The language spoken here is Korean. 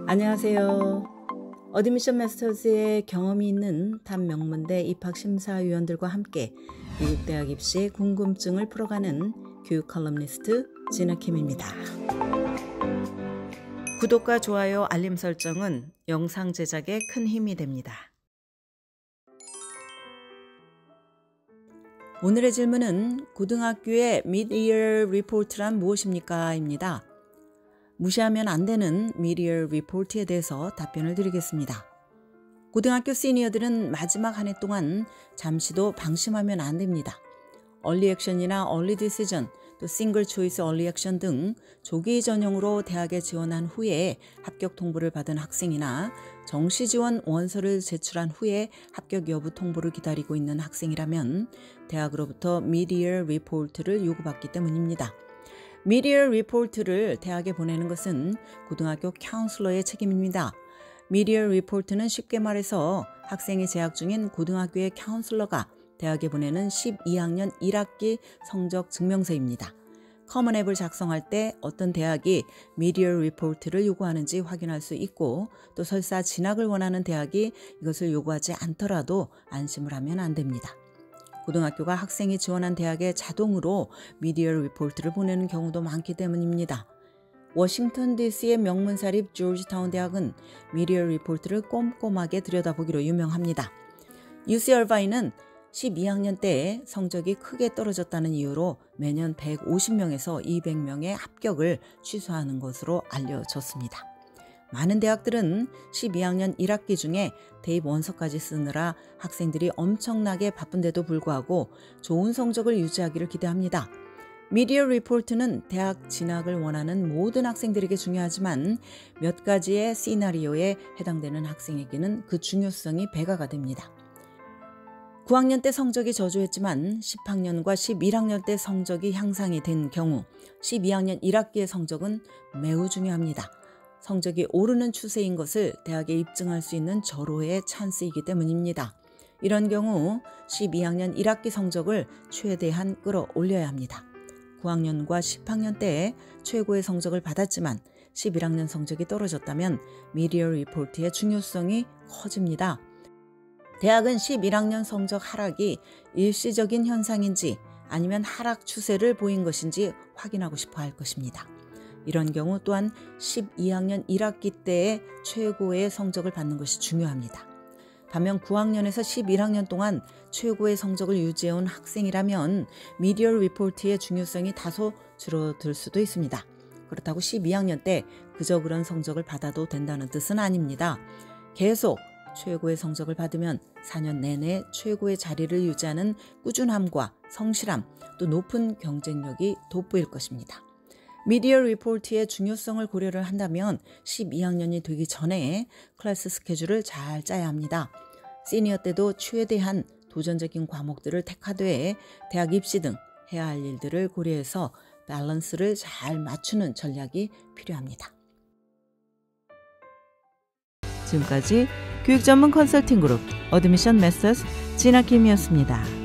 안녕하세요. 어드미션 마스터즈의 경험이 있는 탑 명문대 입학심사위원들과 함께 미국 대학 입시의 궁금증을 풀어가는 교육 컬럼니스트 진아킴입니다. 구독과 좋아요, 알림 설정은 영상 제작에 큰 힘이 됩니다. 오늘의 질문은 고등학교의 Mid-Year Report란 무엇입니까? 입니다. 무시하면 안 되는 Mid-Year Report에 대해서 답변을 드리겠습니다. 고등학교 시니어들은 마지막 한 해 동안 잠시도 방심하면 안 됩니다. 얼리 액션이나 얼리 디시전, 또 싱글 초이스 얼리 액션 등 조기 전형으로 대학에 지원한 후에 합격 통보를 받은 학생이나 정시 지원 원서를 제출한 후에 합격 여부 통보를 기다리고 있는 학생이라면 대학으로부터 Mid-Year Report를 요구받기 때문입니다. Mid-Year Report를 대학에 보내는 것은 고등학교 카운슬러의 책임입니다. Mid-Year Report는 쉽게 말해서 학생이 재학 중인 고등학교의 카운슬러가 대학에 보내는 12학년 1학기 성적 증명서입니다. 커먼 앱을 작성할 때 어떤 대학이 Mid-Year Report를 요구하는지 확인할 수 있고 또 설사 진학을 원하는 대학이 이것을 요구하지 않더라도 안심을 하면 안 됩니다. 고등학교가 학생이 지원한 대학에 자동으로 Mid-Year Report를 보내는 경우도 많기 때문입니다. 워싱턴 DC의 명문사립 조지타운 대학은 Mid-Year Report를 꼼꼼하게 들여다보기로 유명합니다. UC 얼바인은 12학년 때에 성적이 크게 떨어졌다는 이유로 매년 150명에서 200명의 합격을 취소하는 것으로 알려졌습니다. 많은 대학들은 12학년 1학기 중에 대입 원서까지 쓰느라 학생들이 엄청나게 바쁜데도 불구하고 좋은 성적을 유지하기를 기대합니다. Mid-Year Report는 대학 진학을 원하는 모든 학생들에게 중요하지만 몇 가지의 시나리오에 해당되는 학생에게는 그 중요성이 배가가 됩니다. 9학년 때 성적이 저조했지만 10학년과 11학년 때 성적이 향상이 된 경우 12학년 1학기의 성적은 매우 중요합니다. 성적이 오르는 추세인 것을 대학에 입증할 수 있는 절호의 찬스이기 때문입니다. 이런 경우 12학년 1학기 성적을 최대한 끌어올려야 합니다. 9학년과 10학년 때에 최고의 성적을 받았지만 11학년 성적이 떨어졌다면 Mid-Year Report의 중요성이 커집니다. 대학은 11학년 성적 하락이 일시적인 현상인지 아니면 하락 추세를 보인 것인지 확인하고 싶어 할 것입니다. 이런 경우 또한 12학년 1학기 때의 최고의 성적을 받는 것이 중요합니다. 반면 9학년에서 11학년 동안 최고의 성적을 유지해온 학생이라면 Mid-Year Report의 중요성이 다소 줄어들 수도 있습니다. 그렇다고 12학년 때 그저 그런 성적을 받아도 된다는 뜻은 아닙니다. 계속 최고의 성적을 받으면 4년 내내 최고의 자리를 유지하는 꾸준함과 성실함, 또 높은 경쟁력이 돋보일 것입니다. Mid-Year Report의 중요성을 고려를 한다면 12학년이 되기 전에 클래스 스케줄을 잘 짜야 합니다. 시니어 때도 최대한 도전적인 과목들을 택하되 대학 입시 등 해야 할 일들을 고려해서 밸런스를 잘 맞추는 전략이 필요합니다. 지금까지 교육 전문 컨설팅 그룹 어드미션 마스터즈 진아킴이었습니다.